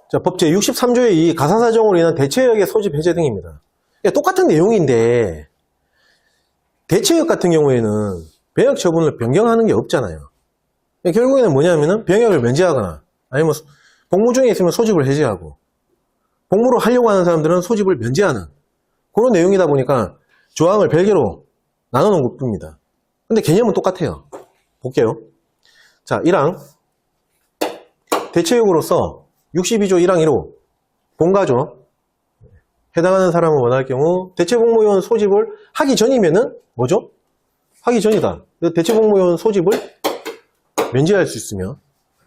자, 법 제63조의 이 가사사정으로 인한 대체역의 소집 해제 등입니다. 똑같은 내용인데 대체역 같은 경우에는 병역 처분을 변경하는 게 없잖아요. 결국에는 뭐냐면은 병역을 면제하거나 아니면 복무 중에 있으면 소집을 해제하고 복무를 하려고 하는 사람들은 소집을 면제하는 그런 내용이다 보니까 조항을 별개로 나눠놓은 것뿐입니다. 근데 개념은 똑같아요. 볼게요. 자, 1항 대체역으로서 62조 1항 1호 본가죠. 해당하는 사람을 원할 경우 대체복무요원 소집을 하기 전이면은 뭐죠? 하기 전이다. 대체복무요원 소집을 면제할 수 있으며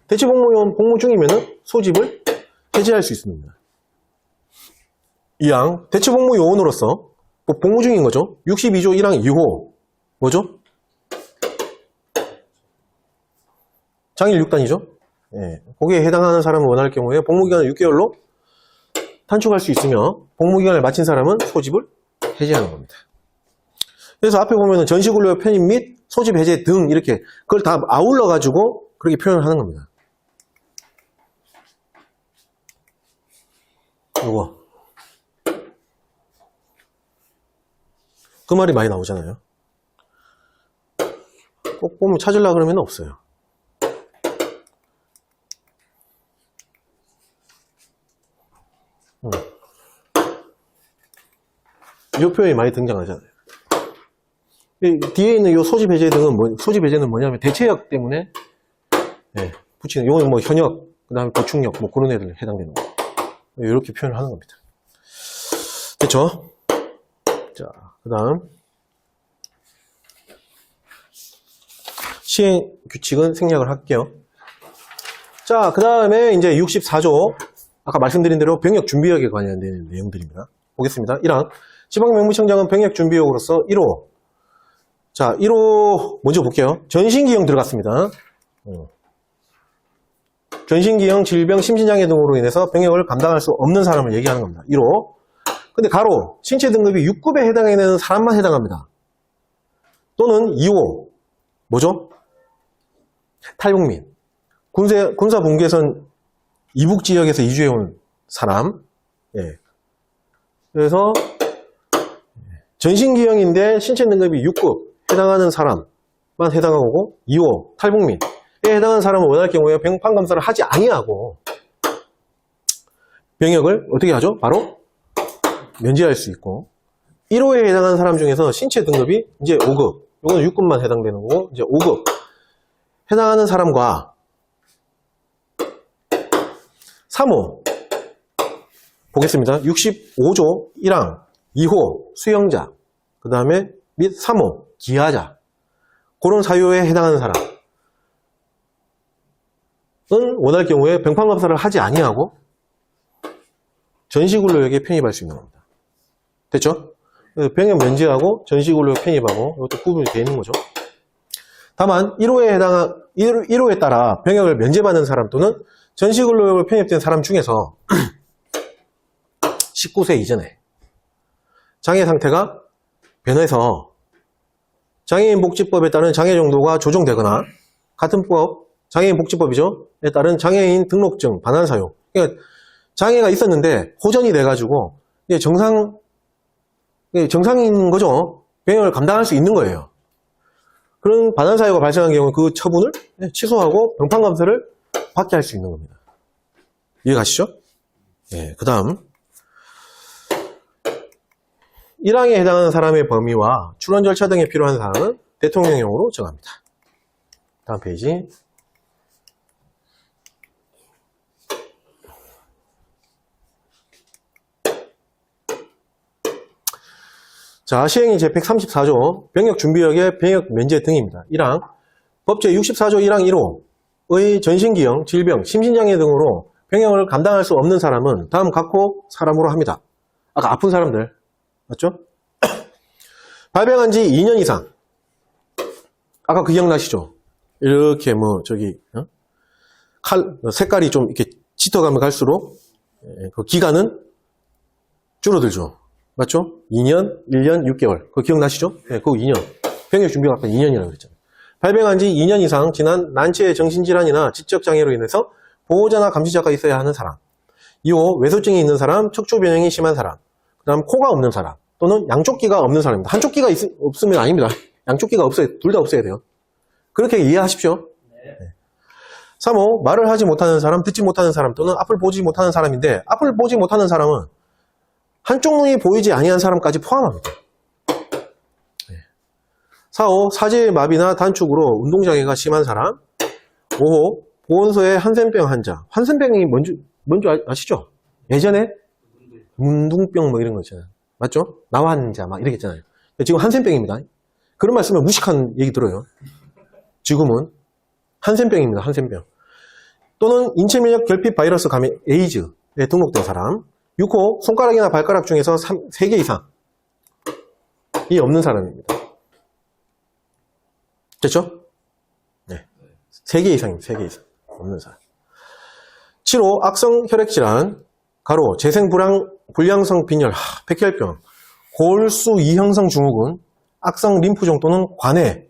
대체복무요원 복무 중이면은 소집을 해제할 수 있습니다. 2항 대체복무요원으로서 복무 중인 거죠. 62조 1항 2호 뭐죠? 장일 6단이죠. 예, 거기에 해당하는 사람을 원할 경우에 복무기간을 6개월로 단축할 수 있으며 복무기간을 마친 사람은 소집을 해제하는 겁니다. 그래서 앞에 보면은 전시근로 편입 및 소집 해제 등 이렇게 그걸 다 아울러 가지고 그렇게 표현을 하는 겁니다. 요거 그 말이 많이 나오잖아요. 꼭 보면 찾으려고 그러면 없어요. 이 표현이 많이 등장하잖아요. 뒤에 있는 이 소집 해제 등은 소집 해제는 뭐냐면 대체역 때문에 붙이는 요거는 뭐 현역, 그다음에 보충역 뭐 그런 애들 해당되는 거. 이렇게 표현을 하는 겁니다. 됐죠? 자, 그다음 시행 규칙은 생략을 할게요. 자, 그다음에 이제 64조 아까 말씀드린 대로 병역 준비역에 관련된 내용들입니다. 보겠습니다. 1항 지방명무청장은 병역 준비역으로서 1호. 자, 1호 먼저 볼게요. 전신기형 들어갔습니다. 전신기형, 질병, 심신장애 등으로 인해서 병역을 감당할 수 없는 사람을 얘기하는 겁니다. 1호. 근데 가로 신체 등급이 6급에 해당하는 사람만 해당합니다. 또는 2호. 뭐죠? 탈북민. 군사 분계선 이북 지역에서 이주해온 사람. 예. 그래서 전신기형인데 신체 등급이 6급 해당하는 사람만 해당하고 2호 탈북민에 해당하는 사람을 원할 경우에 병판 검사를 하지 아니하고 병역을 어떻게 하죠? 바로 면제할 수 있고 1호에 해당하는 사람 중에서 신체 등급이 이제 5급 이거는 6급만 해당되는 거고 이제 5급 해당하는 사람과 3호 보겠습니다. 65조 1항 2호 수영자 그 다음에 및 3호 기하자 그런 사유에 해당하는 사람은 원할 경우에 병판검사를 하지 아니하고 전시근로역에 편입할 수 있는 겁니다. 됐죠? 병역 면제하고 전시근로역 편입하고 이것도 구분이 되어 있는 거죠. 다만 1호에 따라 병역을 면제받는 사람 또는 전시근로역을 편입된 사람 중에서 19세 이전에 장애 상태가 변해서 장애인복지법에 따른 장애 정도가 조정되거나 같은 법, 장애인복지법이죠. 에 따른 장애인 등록증 반환 사유. 그러니까 장애가 있었는데 호전이 돼가지고 정상인 거죠. 병역을 감당할 수 있는 거예요. 그런 반환 사유가 발생한 경우 그 처분을 취소하고 병판 검사를 받게 할 수 있는 겁니다. 이해가시죠? 네, 그 다음 1항에 해당하는 사람의 범위와 출원 절차 등에 필요한 사항은 대통령령으로 정합니다. 다음 페이지. 자, 시행이 제134조 병역준비역의 병역 면제 등입니다. 1항 법 제64조 1항 1호의 전신기형, 질병, 심신장애 등으로 병역을 감당할 수 없는 사람은 다음 각호 사람으로 합니다. 아까 아픈 사람들 맞죠? 발병한 지 2년 이상 아까 그 기억나시죠? 이렇게 색깔이 좀 이렇게 짙어가면 갈수록 그 기간은 줄어들죠. 맞죠? 2년, 1년, 6개월. 그거 기억나시죠? 네, 그거 2년. 병역 준비가 아까 2년이라고 그랬잖아요. 발병한 지 2년 이상 지난 난치의 정신질환이나 지적장애로 인해서 보호자나 감시자가 있어야 하는 사람. 2호 외소증이 있는 사람, 척추변형이 심한 사람. 그 다음 코가 없는 사람 또는 양쪽 귀가 없는 사람입니다. 한쪽 귀가 없으면 아닙니다. 양쪽 귀가 없어요. 둘 다 없어야 돼요. 그렇게 이해하십시오. 네. 3호 말을 하지 못하는 사람, 듣지 못하는 사람 또는 앞을 보지 못하는 사람인데 앞을 보지 못하는 사람은 한쪽 눈이 보이지 아니한 사람까지 포함합니다. 4호 사지의 마비나 단축으로 운동장애가 심한 사람. 5호 보건소의 한센병 환자. 한센병이 뭔지 아시죠? 예전에 문둥병 뭐 이런 거 있잖아요. 맞죠? 나환자 막 이렇게 있잖아요. 지금 한센병입니다. 그런 말씀을 무식한 얘기 들어요. 지금은 한센병입니다. 한센병. 또는 인체면역 결핍 바이러스 감염 에이즈에 등록된 사람. 6호 손가락이나 발가락 중에서 3개 이상이 없는 사람입니다. 됐죠? 네. 3개 이상입니다. 3개 이상. 없는 사람. 7호 악성 혈액질환, 가로, 재생불량성 빈혈, 백혈병, 골수 이형성 증후군, 악성 림프종 또는 관해,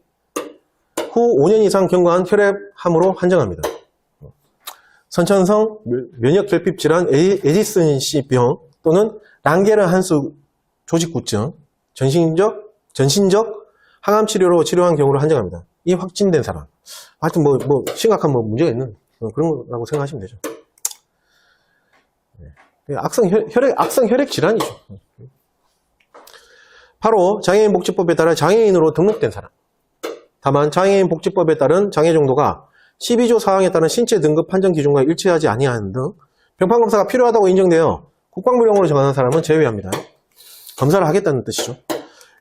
후 5년 이상 경과한 혈액암으로 판정합니다. 선천성 면역결핍질환, 에디슨씨병 또는 랑게르 한수 조직구증, 전신적 항암 치료로 치료한 경우를 판정합니다. 이 확진된 사람. 하여튼 뭐 심각한 문제가 있는 그런 거라고 생각하시면 되죠. 악성 혈액 질환이죠. 바로 장애인 복지법에 따라 장애인으로 등록된 사람. 다만 장애인 복지법에 따른 장애 정도가 12조 사항에 따른 신체 등급 판정 기준과 일치하지 아니하는 등 병판 검사가 필요하다고 인정되어 국방부령으로 정하는 사람은 제외합니다. 검사를 하겠다는 뜻이죠.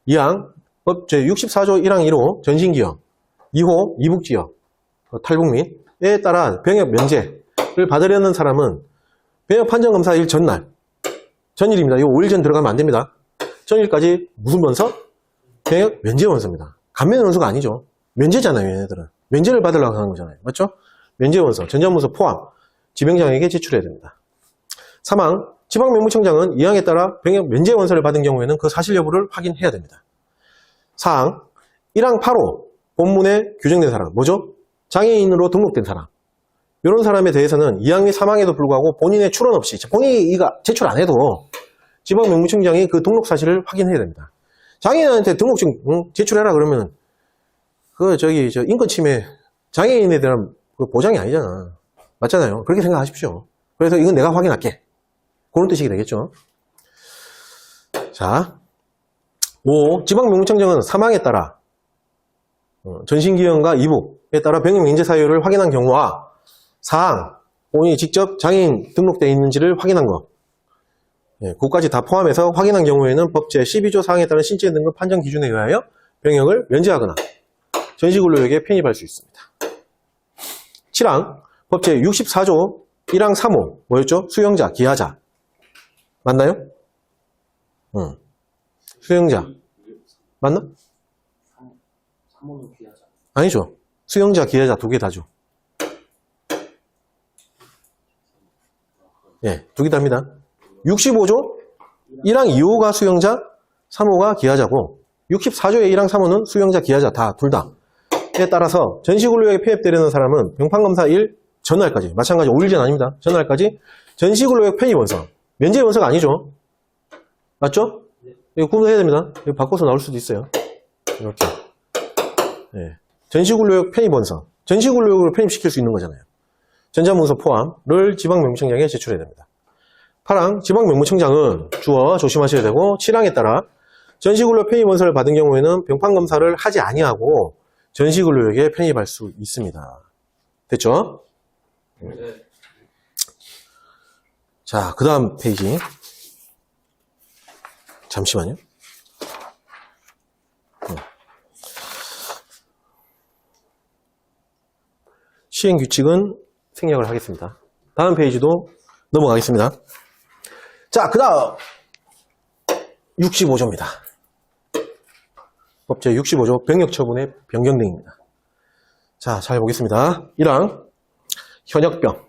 이항 법 제64조 1항 1호 전신기형, 2호 이북지형, 탈북민에 따라 병역 면제를 받으려는 사람은 병역 판정 검사일 전일입니다. 이거 5일 전 들어가면 안 됩니다. 전일까지 무슨 원서? 병역 면제 원서입니다. 감면 원서가 아니죠. 면제잖아요, 얘네들은. 면제를 받으려고 하는 거잖아요. 맞죠? 면제 원서, 전자문서 포함, 지병장에게 제출해야 됩니다. 사망, 지방명무청장은 이 항에 따라 병역 면제 원서를 받은 경우에는 그 사실 여부를 확인해야 됩니다. 사항, 1항 8호, 본문에 규정된 사람, 뭐죠? 장애인으로 등록된 사람. 이런 사람에 대해서는 2항이 사망에도 불구하고 본인의 출원 없이, 본인이 이거 제출 안 해도 지방명무청장이 그 등록 사실을 확인해야 됩니다. 장애인한테 등록증 제출해라 그러면 인권 침해, 장애인에 대한 그 보장이 아니잖아. 맞잖아요. 그렇게 생각하십시오. 그래서 이건 내가 확인할게. 그런 뜻이 되겠죠. 자, 5. 지방명무청장은 사망에 따라 전신기형과 이북에 따라 병역 면제 사유를 확인한 경우와 사항, 본인이 직접 장애인 등록되어 있는지를 확인한 것, 그것까지 다 포함해서 확인한 경우에는 법 제12조 사항에 따른 신체 등급 판정 기준에 의하여 병역을 면제하거나 전시근로역에 편입할 수 있습니다. 7항, 법 제64조 1항 3호, 뭐였죠? 수용자, 기하자. 맞나요? 수용자. 맞나? 3호는 기하자. 아니죠. 수용자, 기하자 두 개 다죠. 예, 두 개 답니다. 65조 1항 2호가 수용자, 3호가 기하자고 64조의 1항 3호는 수용자, 기하자 다 둘 다. 에 따라서 전시근로역에 편입되려는 사람은 병판검사일 전날까지, 마찬가지 5일 전 아닙니다. 전날까지 전시근로역 편입 원서, 면제 원서가 아니죠. 맞죠? 이거 구분해야 됩니다. 이거 바꿔서 나올 수도 있어요. 이렇게. 네. 전시근로역 편입 원서, 전시근로역으로 편입시킬 수 있는 거잖아요. 전자문서 포함을 지방명무청장에 제출해야 됩니다. 8항, 지방명무청장은 주어 조심하셔야 되고 7항에 따라 전시근로 편입 원서를 받은 경우에는 병판검사를 하지 아니하고 전시근로역에 편입할 수 있습니다. 됐죠? 네. 자, 그 다음 페이지. 잠시만요. 시행규칙은 생략을 하겠습니다. 다음 페이지도 넘어가겠습니다. 자, 그 다음 65조입니다. 법 제65조 병역처분의 변경 등입니다. 자, 잘 보겠습니다. 1항 현역병,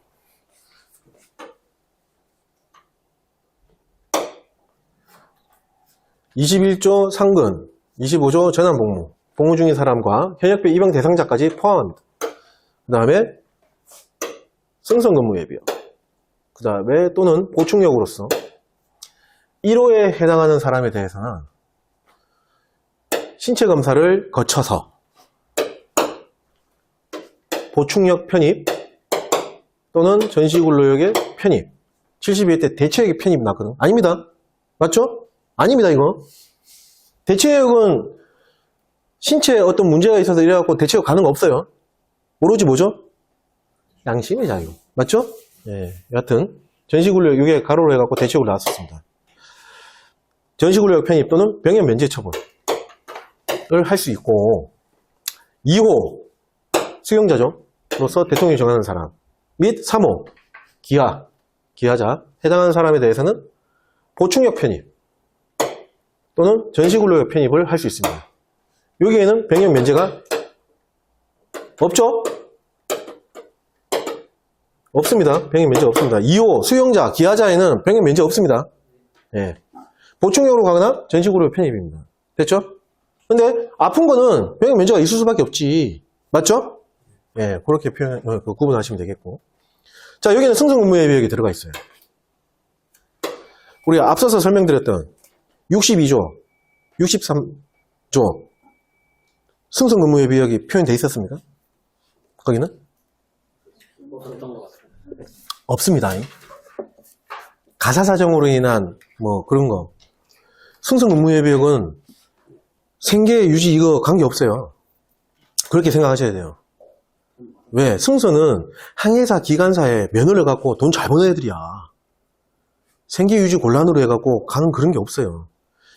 21조 상근, 25조 전환복무, 복무 중인 사람과 현역병 입영 대상자까지 포함합니다. 그 다음에 승선근무 예비역, 그 다음에 또는 보충역으로서 1호에 해당하는 사람에 대해서는 신체 검사를 거쳐서 보충역 편입 또는 전시근로역의 편입, 72회 때 대체역의 편입 났거든. 아닙니다. 맞죠? 아닙니다, 이거. 대체역은 신체에 어떤 문제가 있어서 이래갖고 대체역 가는 거 없어요. 오로지 뭐죠? 양심의 자유. 맞죠? 예. 여하튼, 전시근로역, 이게 가로로 해갖고 대체역으로 나왔었습니다. 전시근로역 편입 또는 병역 면제 처분을 할 수 있고, 2호, 수용자죠. 로서 대통령이 정하는 사람. 및 3호, 기하자. 해당하는 사람에 대해서는 보충역 편입 또는 전시근로역 편입을 할 수 있습니다. 여기에는 병역 면제가 없죠? 없습니다. 병역 면제 없습니다. 2호 수용자, 기하자에는 병역 면제 없습니다. 예. 보충역으로 가거나 전시근로역 편입입니다. 됐죠? 근데 아픈 거는 병역 면제가 있을 수밖에 없지. 맞죠? 예, 그렇게 구분하시면 되겠고. 자, 여기는 승선근무예비역이 들어가 있어요. 우리가 앞서서 설명드렸던 62조, 63조 승선근무예비역이 표현되어 있었습니까? 거기는? 없습니다. 가사사정으로 인한 뭐 그런 거. 승선근무예비역은 생계 유지 이거 관계없어요. 그렇게 생각하셔야 돼요. 왜? 승선은 항해사, 기관사에 면허를 갖고 돈 잘 버는 애들이야. 생계 유지 곤란으로 해갖고 가는 그런 게 없어요.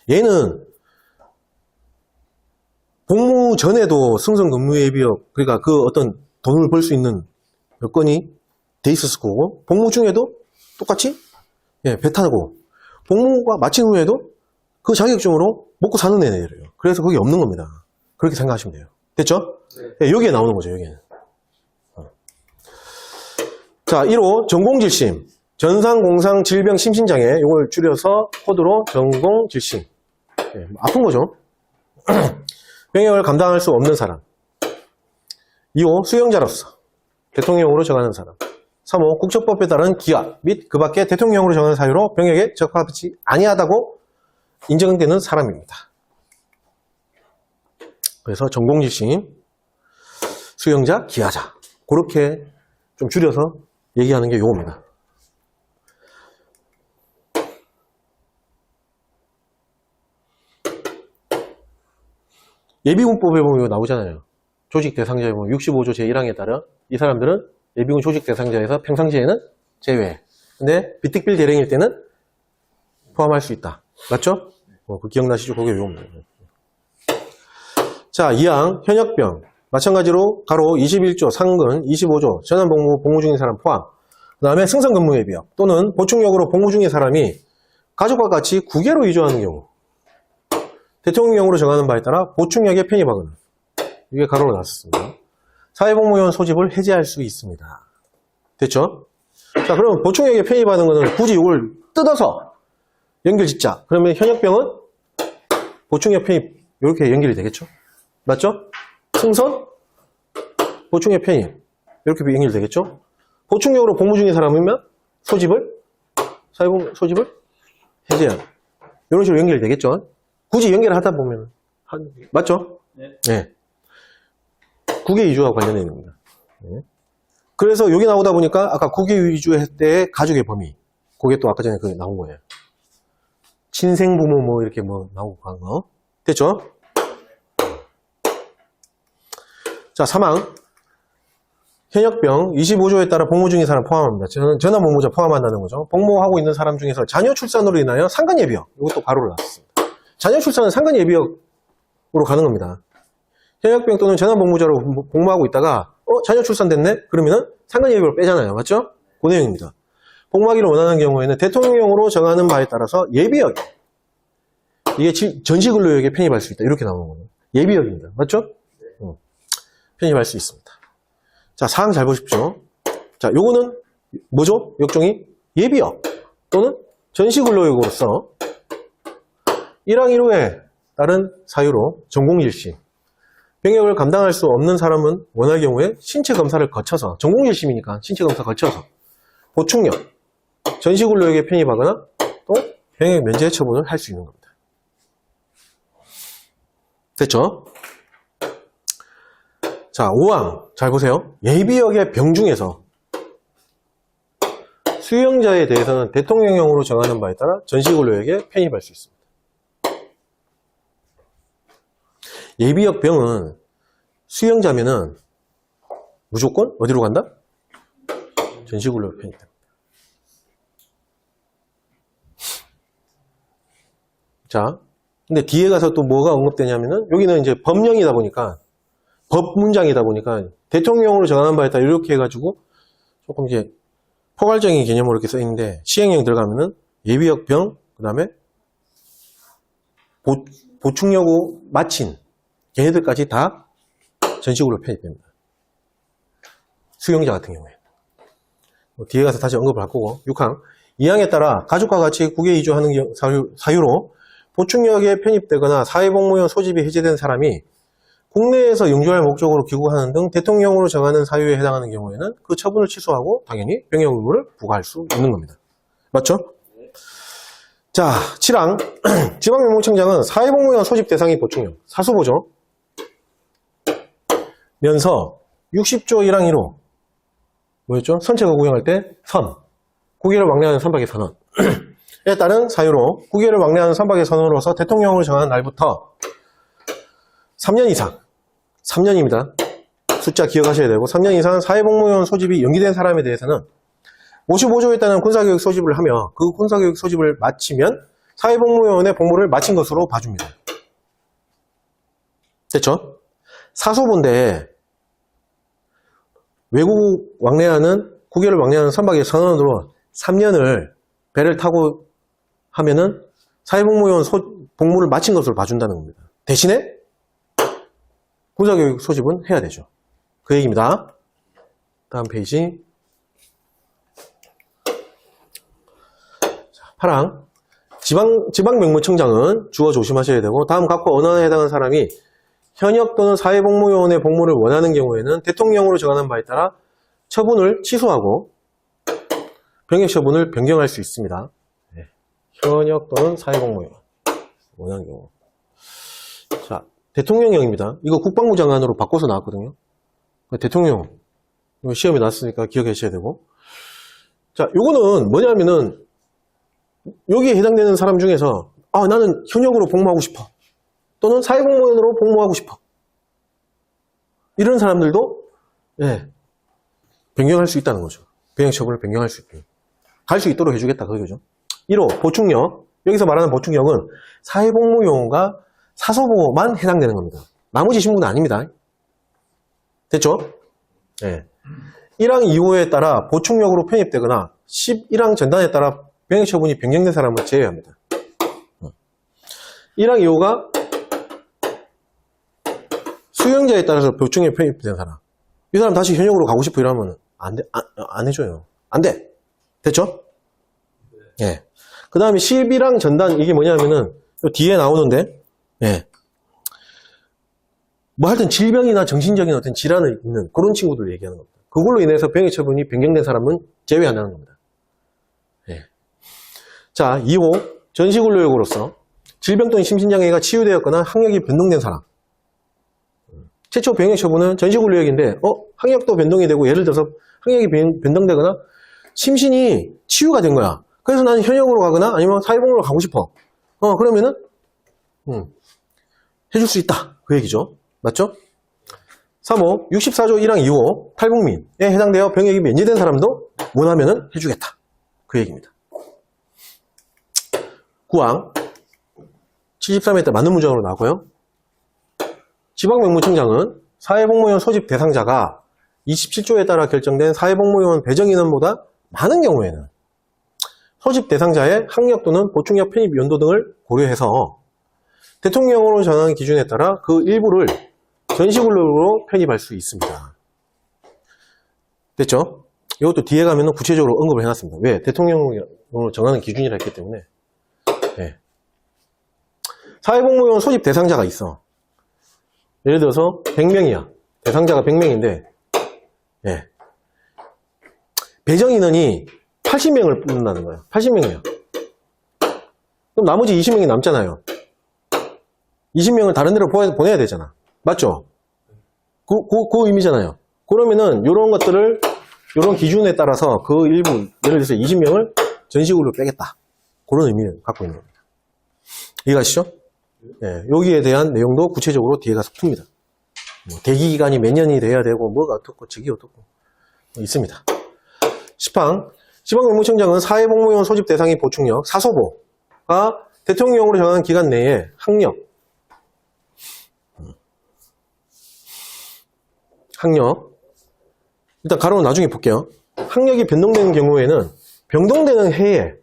얘는 복무 전에도 승선 근무예비역, 그러니까 그 어떤 돈을 벌 수 있는 여건이 돼 있었을 거고, 복무 중에도 똑같이 예, 배 타고, 복무가 마친 후에도 그 자격증으로 먹고 사는 애들이에요. 그래서 그게 없는 겁니다. 그렇게 생각하시면 돼요. 됐죠? 네. 예, 여기에 나오는 거죠, 여기는. 자, 1호 전공질심, 전상공상질병심신장애, 이걸 줄여서 코드로 전공질심. 예, 아픈 거죠. 병역을 감당할 수 없는 사람. 2호 수용자로서 대통령으로 정하는 사람. 3호 국적법에 따른 기각 및 그 밖에 대통령으로 정하는 사유로 병역에 적합하지 아니하다고 인정되는 사람입니다. 그래서 전공질심, 수용자, 기하자. 그렇게 좀 줄여서 얘기하는 게 요겁니다. 예비군법에 보면 이거 나오잖아요. 조직 대상자에 보면 65조 제1항에 따라 이 사람들은 예비군 조직 대상자에서 평상시에는 제외. 근데 비특별 대령일 때는 포함할 수 있다. 맞죠? 그 기억나시죠? 그게 요겁니다. 자, 2항 현역병. 마찬가지로 가로 21조 상근 25조 전환복무 복무 중인 사람 포함. 그 다음에 승선근무예비역 또는 보충역으로 복무 중인 사람이 가족과 같이 국외로 이주하는 경우 대통령령으로 정하는 바에 따라 보충역에 편입하거나, 이게 가로로 나왔습니다. 사회복무요원 소집을 해제할 수 있습니다. 됐죠? 자, 그럼 보충역에 편입하는 거는 굳이 이걸 뜯어서 연결 짓자. 그러면 현역병은 보충역 편입 이렇게 연결이 되겠죠? 맞죠? 승선, 보충역 편입 이렇게 연결되겠죠? 보충역으로 복무 중인 사람이면 사회복무 소집을 해제한 이런 식으로 연결이 되겠죠? 굳이 연결을 하다 보면 맞죠? 네. 네. 국외 이주와 관련된 겁니다. 네. 그래서 여기 나오다 보니까 아까 국외 이주할 때 가족의 범위, 그게 또 아까 전에 그게 나온 거예요. 친생부모 뭐 이렇게 뭐 나오고 간 거. 됐죠? 자, 3항 현역병 25조에 따라 복무 중인 사람 포함합니다. 전환복무자 포함한다는 거죠. 복무하고 있는 사람 중에서 자녀 출산으로 인하여 상간예비역, 이것도 가로로 나왔습니다. 자녀 출산은 상간예비역으로 가는 겁니다. 현역병 또는 전환복무자로 복무하고 있다가 자녀 출산됐네? 그러면은 상간예비역을 빼잖아요. 맞죠? 그 내용입니다. 복무하기를 원하는 경우에는 대통령령으로 정하는 바에 따라서 예비역, 이게 전시근로역에 편입할 수 있다. 이렇게 나오는 거예요. 예비역입니다. 맞죠? 편입할 수 있습니다. 자, 사항 잘 보십시오. 자, 요거는 뭐죠? 역종이 예비역 또는 전시근로역으로서 1항 1호에 따른 사유로 전공질심, 병역을 감당할 수 없는 사람은 원할 경우에 신체 검사를 거쳐서, 전공실심이니까 신체 검사 거쳐서 보충력, 전시근로역에 편입하거나 또 병역 면제 처분을 할 수 있는 겁니다. 됐죠? 자, 5항 잘 보세요. 예비역의 병 중에서 수용자에 대해서는 대통령령으로 정하는 바에 따라 전시근로역에 편입할 수 있습니다. 예비역 병은 수용자면은 무조건 어디로 간다? 전시근로역 편입됩니다. 자, 근데 뒤에 가서 또 뭐가 언급되냐면은 여기는 이제 법령이다 보니까 법 문장이다 보니까 대통령으로 정하는 바에 따라 이렇게 해가지고 조금 이제 포괄적인 개념으로 이렇게 써 있는데 시행령 들어가면은 예비역 병, 그 다음에 보충여고 마친 걔네들까지 다 전시근로 편입됩니다. 수용자 같은 경우에. 뒤에 가서 다시 언급을 할 거고. 6항. 2항에 따라 가족과 같이 국외 이주하는 사유로 보충역에 편입되거나 사회복무원 소집이 해제된 사람이 국내에서 영주할 목적으로 귀국하는 등 대통령으로 정하는 사유에 해당하는 경우에는 그 처분을 취소하고 당연히 병역 의무를 부과할 수 있는 겁니다. 맞죠? 자, 7항. 지방명목청장은 사회복무원 소집 대상이 보충역, 사수보죠. 면서 60조 1항 1호 뭐였죠? 선체가 구경할 때 선, 국외를 왕래하는 선박의 선언에 따른 사유로 국외를 왕래하는 선박의 선언으로서 대통령으로 정하는 날부터 3년 이상, 3년입니다. 숫자 기억하셔야 되고 3년 이상 사회복무원 소집이 연기된 사람에 대해서는 55조에 따른 군사교육 소집을 하며 그 군사교육 소집을 마치면 사회복무원의 복무를 마친 것으로 봐줍니다. 됐죠? 사소본데 외국 왕래하는 국외를 왕래하는 선박의 선언으로 3년을 배를 타고 하면은 사회복무원 복무를 마친 것으로 봐준다는 겁니다. 대신에 군사교육 소집은 해야 되죠. 그 얘기입니다. 다음 페이지. 8항. 지방명무청장은 주어 조심하셔야 되고 다음 각호 어느 하나에 해당하는 사람이 현역 또는 사회복무요원의 복무를 원하는 경우에는 대통령으로 정하는 바에 따라 처분을 취소하고 병역 처분을 변경할 수 있습니다. 네. 현역 또는 사회복무요원 원하는 경우. 자, 대통령령입니다. 이거 국방부 장관으로 바꿔서 나왔거든요. 대통령 시험에 나왔으니까 기억하셔야 되고. 자, 요거는 뭐냐면은 여기에 해당되는 사람 중에서 나는 현역으로 복무하고 싶어. 또는 사회복무원으로 복무하고 싶어. 이런 사람들도 변경할 수 있다는 거죠. 병역 처분을 변경할 수 있게. 갈 수 있도록 해주겠다 그거죠. 1호 보충역. 여기서 말하는 보충역은 사회복무요원과 사소보만 해당되는 겁니다. 나머지 신분은 아닙니다. 됐죠? 네. 1항 2호에 따라 보충역으로 편입되거나 11항 전단에 따라 병역 처분이 변경된 사람을 제외합니다. 1항 2호가 수용자에 따라서 보충에 편입된 사람. 이 사람 다시 현역으로 가고 싶어 이러면 안 해줘요. 안 돼. 됐죠? 예. 네. 그 다음에 11항 전단, 이게 뭐냐면은, 뒤에 나오는데, 예. 뭐 하여튼 질병이나 정신적인 어떤 질환을 있는 그런 친구들 얘기하는 겁니다. 그걸로 인해서 병역 처분이 변경된 사람은 제외한다는 겁니다. 예. 자, 2호. 전시근로역으로서 질병 또는 심신장애가 치유되었거나 학력이 변동된 사람. 최초 병역 처분은 전시근로역인데, 학력도 변동이 되고, 예를 들어서 학력이 변동되거나, 심신이 치유가 된 거야. 그래서 나는 현역으로 가거나 아니면 사회복무로 가고 싶어. 그러면은, 해줄 수 있다. 그 얘기죠. 맞죠? 3호, 64조 1항 2호, 탈북민에 해당되어 병역이 면제된 사람도 원하면은 해주겠다. 그 얘기입니다. 9항, 73회 때 맞는 문장으로 나왔고요. 지방명무청장은 사회복무원 소집 대상자가 27조에 따라 결정된 사회복무원 배정 인원보다 많은 경우에는 소집 대상자의 학력 또는 보충력 편입 연도 등을 고려해서 대통령으로 정하는 기준에 따라 그 일부를 전시근로로 편입할 수 있습니다. 됐죠? 이것도 뒤에 가면 구체적으로 언급을 해놨습니다. 왜? 대통령으로 정하는 기준이라 했기 때문에. 네. 사회복무원 소집 대상자가 있어. 예를 들어서 100명이야. 대상자가 100명인데 예. 배정 인원이 80명을 뽑는다는 거예요. 80명이야. 그럼 나머지 20명이 남잖아요. 20명을 다른 데로 보내야 되잖아. 맞죠? 그 의미잖아요. 그러면은 이런 것들을 이런 기준에 따라서 그 일부 예를 들어서 20명을 전시구로 빼겠다. 그런 의미를 갖고 있는 겁니다. 이해가시죠? 예, 여기에 대한 내용도 구체적으로 뒤에 가서 풉니다. 대기 기간이 몇 년이 돼야 되고 뭐가 어떻고 저기 어떻고 있습니다. 10항 지방노무청장은 사회복무요원 소집 대상의 보충력 사소보가 대통령령으로 정하는 기간 내에 학력 일단 가로는 나중에 볼게요. 학력이 변동되는 경우에는 변동되는 해에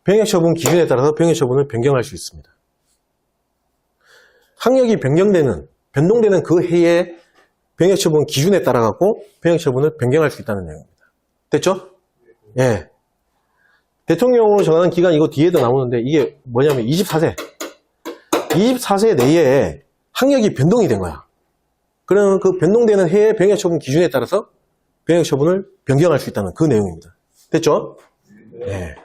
병역처분 기준에 따라서 병역처분을 변경할 수 있습니다. 학력이 변동되는 그 해에 병역처분 기준에 따라 갖고 병역처분을 변경할 수 있다는 내용입니다. 됐죠? 예. 대통령으로 정하는 기간 이거 뒤에도 나오는데 이게 뭐냐면 24세 내에 학력이 변동이 된 거야. 그러면 그 변동되는 해의 병역처분 기준에 따라서 병역처분을 변경할 수 있다는 그 내용입니다. 됐죠? 예.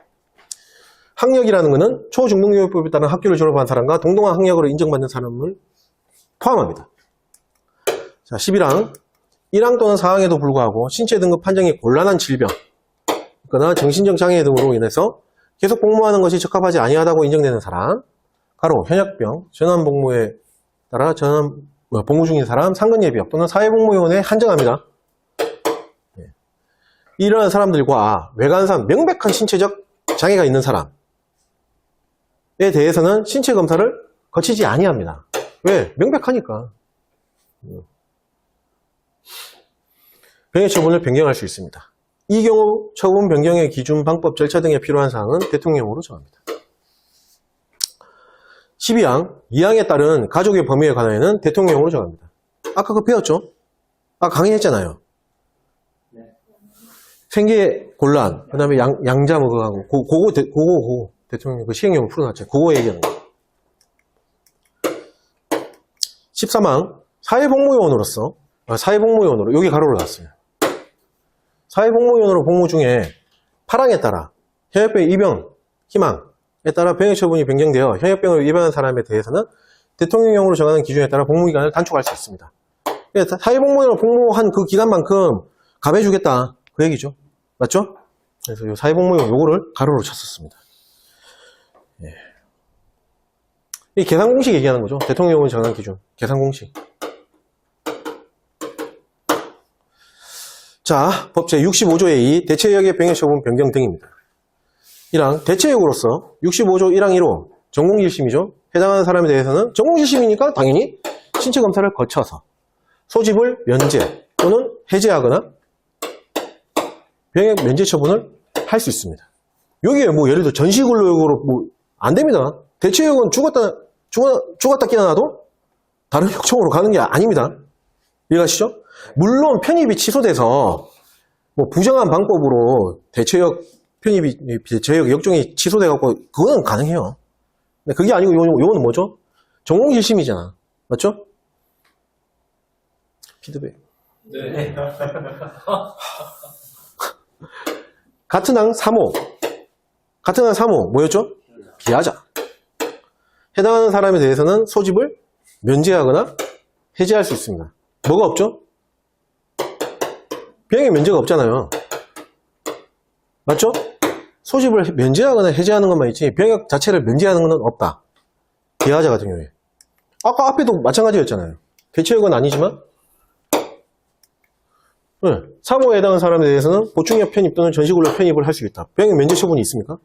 학력이라는 것은 초중등교육법에 따른 학교를 졸업한 사람과 동등한 학력으로 인정받는 사람을 포함합니다. 자, 11항 1항 또는 4항에도 불구하고 신체 등급 판정이 곤란한 질병 거나 정신적 장애 등으로 인해서 계속 복무하는 것이 적합하지 아니하다고 인정되는 사람 가로 현역병, 전환복무에 따라 복무 중인 사람, 상근예비역 또는 사회복무요원에 한정합니다. 이러한 사람들과 외관상 명백한 신체적 장애가 있는 사람에 대해서는 신체 검사를 거치지 아니합니다. 왜? 명백하니까. 병역 처분을 변경할 수 있습니다. 이 경우 처분 변경의 기준, 방법, 절차 등에 필요한 사항은 대통령령으로 정합니다. 12항, 2항에 따른 가족의 범위에 관하여는 대통령령으로 정합니다. 아까 그거 배웠죠? 아까 강의했잖아요. 생계 곤란, 그 다음에 양자 뭐 그거하고, 그거 대통령 그 시행령을 풀어놨죠. 그거 얘기하는 거. 13항, 사회복무요원으로, 여기 가로로 놨어요. 사회복무요원으로 복무 중에 8항에 따라 현역병 입영, 희망에 따라 병역처분이 변경되어 현역병을 입영한 사람에 대해서는 대통령령으로 정하는 기준에 따라 복무기간을 단축할 수 있습니다. 사회복무요원으로 복무한 그 기간만큼 감해주겠다. 그 얘기죠. 맞죠? 그래서 이 사회복무요원 요거를 가로로 쳤었습니다. 예. 이 계산공식 얘기하는 거죠. 대통령령으로 정하는 기준. 계산공식. 자, 법 제65조의 2, 대체역의 병역처분 변경 등입니다. 1항, 대체역으로서 65조 1항 1호, 전공질심이죠. 해당하는 사람에 대해서는 전공질심이니까 당연히 신체검사를 거쳐서 소집을 면제 또는 해제하거나 병역 면제 처분을 할 수 있습니다. 여기에 뭐 예를 들어 전시근로역으로 뭐 안 됩니다. 대체역은 죽었다 깨어나도 다른 역청으로 가는 게 아닙니다. 이해가시죠? 물론 편입이 취소돼서 뭐 부정한 방법으로 대체역 역종이 취소돼갖고 그거는 가능해요. 근데 그게 아니고 요거는 뭐죠? 전공실심이잖아. 맞죠? 피드백. 네. 같은 항 3호 뭐였죠? 기하자. 해당하는 사람에 대해서는 소집을 면제하거나 해제할 수 있습니다. 뭐가 없죠? 병역 면제가 없잖아요. 맞죠? 소집을 면제하거나 해제하는 것만 있지 병역 자체를 면제하는 것은 없다. 기하자 같은 경우에. 아까 앞에도 마찬가지였잖아요. 대체역은 아니지만 네. 3호에 해당하는 사람에 대해서는 보충역 편입 또는 전시근로 편입을 할 수 있다. 병역 면제 처분이 있습니까?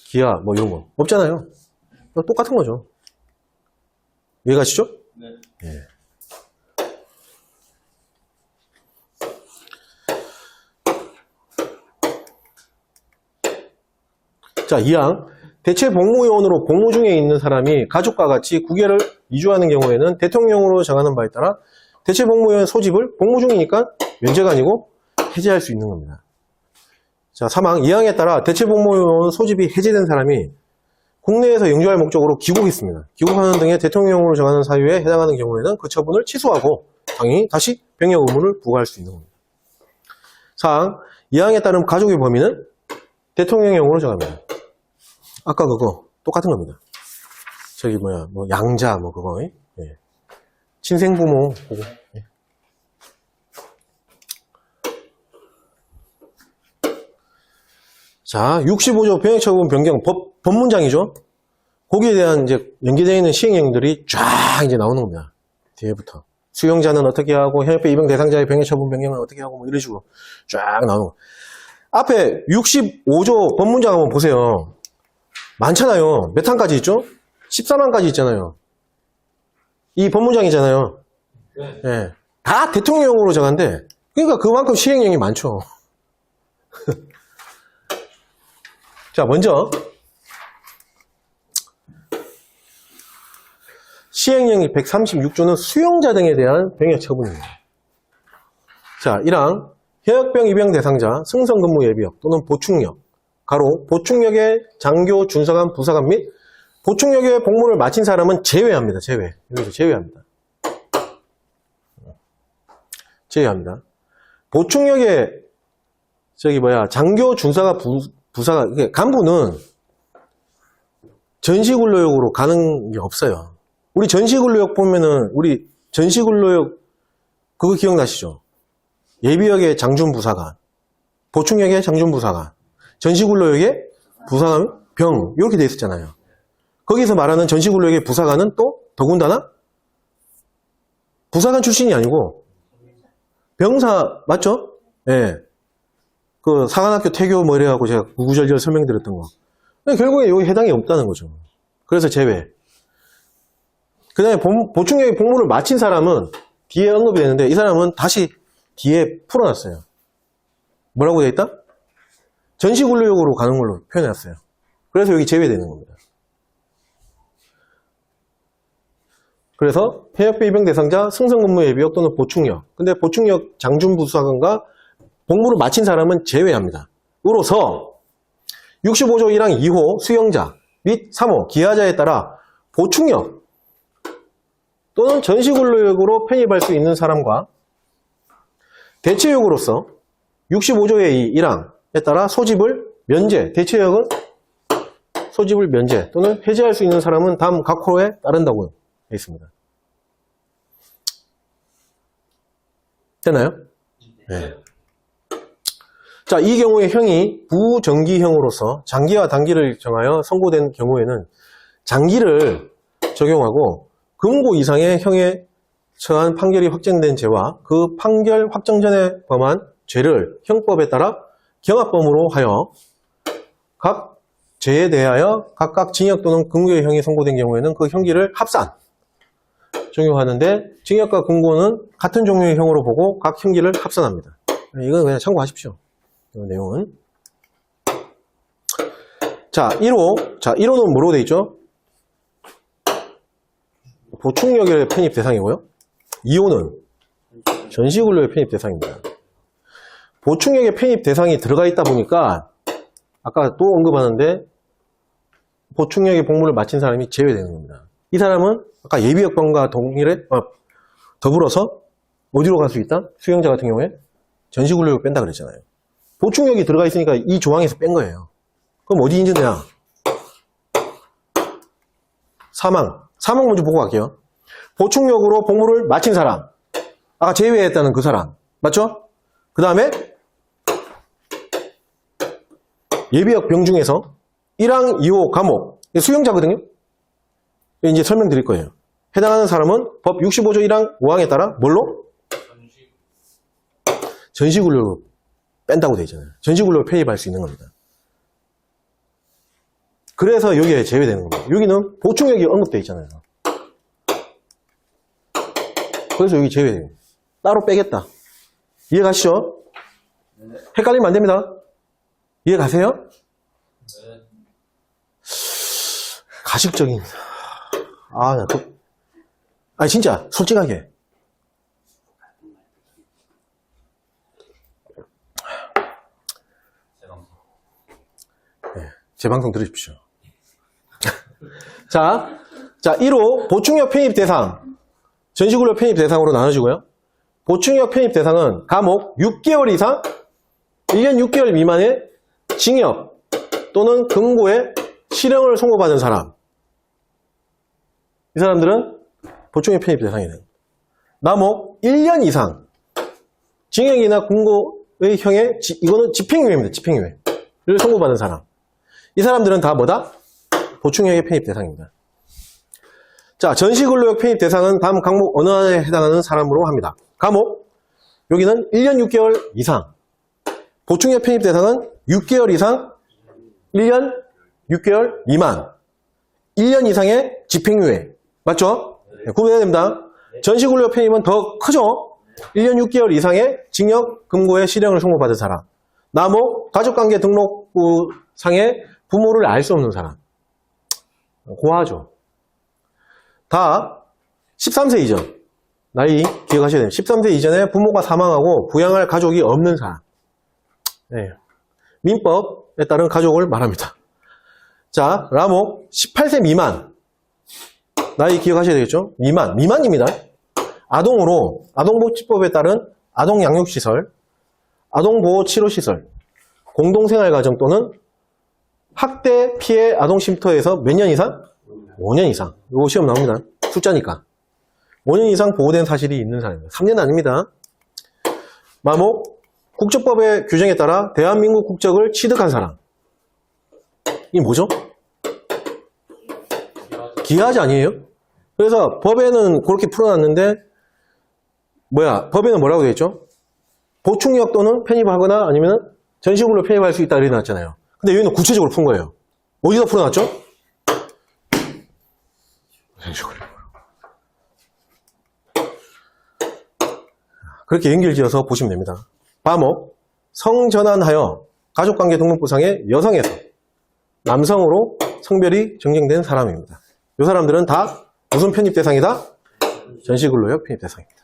기하 뭐 이런 거 없잖아요. 똑같은 거죠. 이해가시죠? 네. 예. 자, 2항. 대체 복무요원으로 복무 중에 있는 사람이 가족과 같이 국외를 이주하는 경우에는 대통령령으로 정하는 바에 따라 대체 복무요원 소집을 복무 중이니까 면제가 아니고 해제할 수 있는 겁니다. 자, 3항. 2항에 따라 대체 복무요원 소집이 해제된 사람이 국내에서 영주할 목적으로 귀국했습니다. 귀국하는 등의 대통령령으로 정하는 사유에 해당하는 경우에는 그 처분을 취소하고 당연히 다시 병역 의무를 부과할 수 있는 겁니다. 사항, 이항에 따른 가족의 범위는 대통령령으로 정합니다. 아까 그거 똑같은 겁니다. 저기 양자 그거. 예. 친생부모 그거. 예. 자, 65조 병역처분 변경 법문장이죠. 거기에 대한 이제 연계되어 있는 시행령들이 쫙 이제 나오는 겁니다. 뒤에부터. 수용자는 어떻게 하고, 현역배 입영 대상자의 병역처분 변경은 어떻게 하고, 이런 식으로 쫙 나오는 거. 앞에 65조 법문장 한번 보세요. 많잖아요. 몇 항까지 있죠? 14만까지 있잖아요. 이 법문장이잖아요. 네. 네. 다 대통령령으로 정한데, 그러니까 그만큼 시행령이 많죠. 자, 먼저 시행령 136조는 수용자 등에 대한 병역 처분입니다. 자, 1항 현역병 입영 대상자 승선근무 예비역 또는 보충역 가로 보충역의 장교 준사관 부사관 및 보충역의 복무를 마친 사람은 제외합니다. 여기서 제외합니다. 제외합니다. 보충역의 장교 준사관 부사관 간부는 전시근로역으로 가는 게 없어요. 우리 전시근로역 보면은 우리 전시근로역 그거 기억나시죠? 예비역의 장준부사관, 보충역의 장준부사관, 전시근로역의 부사관, 병 이렇게 돼 있었잖아요. 거기서 말하는 전시근로역의 부사관은 또 더군다나 부사관 출신이 아니고 병사 맞죠? 예. 네. 그 사관학교 태교 이래갖고 제가 구구절절 설명드렸던 거. 결국에 여기 해당이 없다는 거죠. 그래서 제외. 그 다음에 보충역의 복무를 마친 사람은 뒤에 언급이 되는데 이 사람은 다시 뒤에 풀어놨어요. 뭐라고 되어 있다? 전시근로역으로 가는 걸로 표현해놨어요. 그래서 여기 제외되는 겁니다. 그래서 현역배 입영 대상자 승선근무 예비역 또는 보충역. 근데 보충역 장준부사관과 복무를 마친 사람은 제외합니다. 으로서 65조 1항 2호 수용자 및 3호 기하자에 따라 보충역 또는 전시근로역으로 편입할 수 있는 사람과 대체역으로서 65조의 1항에 따라 소집을 면제, 대체역은 소집을 면제 또는 해제할 수 있는 사람은 다음 각 호에 따른다고 되어 있습니다. 되나요? 네. 자, 이 경우에 형이 부정기형으로서 장기와 단기를 정하여 선고된 경우에는 장기를 적용하고 금고 이상의 형에 처한 판결이 확정된 죄와 그 판결 확정 전에 범한 죄를 형법에 따라 경합범으로 하여 각 죄에 대하여 각각 징역 또는 금고형이 선고된 경우에는 그 형기를 합산 적용하는데 징역과 금고는 같은 종류의 형으로 보고 각 형기를 합산합니다. 이건 그냥 참고하십시오. 이 내용은. 자, 1호. 자, 1호는 뭐로 되어 있죠? 보충역의 편입 대상이고요. 2호는 전시근로의 편입 대상입니다. 보충역의 편입 대상이 들어가 있다 보니까 아까 또 언급하는데 보충역의 복무를 마친 사람이 제외되는 겁니다. 이 사람은 아까 예비역병과 동일해 더불어서 어디로 갈 수 있다? 수용자 같은 경우에 전시근로역 뺀다 그랬잖아요. 보충역이 들어가 있으니까 이 조항에서 뺀 거예요. 그럼 어디 인증되냐? 사망 먼저 보고 갈게요. 보충역으로 복무를 마친 사람. 아까 제외했다는 그 사람. 맞죠? 그 다음에 예비역 병 중에서 1항 2호 감옥. 수용자거든요. 이제 설명드릴 거예요. 해당하는 사람은 법 65조 1항 5항에 따라 뭘로? 전시근로로 뺀다고 되어 있잖아요. 전시근로로 편입할 수 있는 겁니다. 그래서 여기에 제외되는 겁니다. 여기는 보충역이 언급되어 있잖아요. 그래서 여기 제외돼요. 따로 빼겠다. 이해 가시죠? 헷갈리면 안 됩니다. 이해 가세요? 네. 가식적인. 진짜 솔직하게. 네, 제 방송 들으십시오. 자, 1호 보충력 편입 대상. 전시근로 편입 대상으로 나눠지고요. 보충력 편입 대상은 감옥 6개월 이상 1년 6개월 미만의 징역 또는 금고의 실형을 선고받은 사람. 이 사람들은 보충력 편입 대상이 됩니다. 남옥 1년 이상 징역이나 금고의 형에 이거는 집행유예입니다. 집행유예를 선고받은 사람. 이 사람들은 다 뭐다? 보충력의 편입 대상입니다. 자, 전시근로역 편입 대상은 다음 항목 어느 하나에 해당하는 사람으로 합니다. 감옥, 여기는 1년 6개월 이상. 보충력 편입 대상은 6개월 이상, 1년 6개월 미만. 1년 이상의 집행유예. 맞죠? 네, 구분해야 됩니다. 전시근로역 편입은 더 크죠? 1년 6개월 이상의 징역, 금고의 실형을 선고받은 사람. 남옥, 가족관계 등록부상의 부모를 알 수 없는 사람. 고하죠. 다 13세 이전. 나이 기억하셔야 돼요. 13세 이전에 부모가 사망하고 부양할 가족이 없는 사람. 네. 민법에 따른 가족을 말합니다. 자, 라목 18세 미만. 나이 기억하셔야 되겠죠? 미만입니다. 아동으로 아동복지법에 따른 아동양육시설, 아동보호치료시설, 공동생활가정 또는 학대 피해 아동쉼터에서 몇 년 이상? 5년 이상. 이거 시험 나옵니다. 숫자니까. 5년 이상 보호된 사실이 있는 사람입니다. 3년 아닙니다. 마목, 국적법의 규정에 따라 대한민국 국적을 취득한 사람. 이게 뭐죠? 기하지 아니에요? 그래서 법에는 그렇게 풀어놨는데 법에는 뭐라고 되어 있죠? 보충력 또는 편입하거나 아니면 전시근로 편입할 수 있다 이렇게 나왔잖아요. 근데 여기는 구체적으로 푼 거예요. 어디다 풀어놨죠? 그렇게 연결지어서 보시면 됩니다. 바목, 성전환하여 가족관계 등록부상의 여성에서 남성으로 성별이 정정된 사람입니다. 이 사람들은 다 무슨 편입 대상이다? 전시근로역 편입 대상입니다.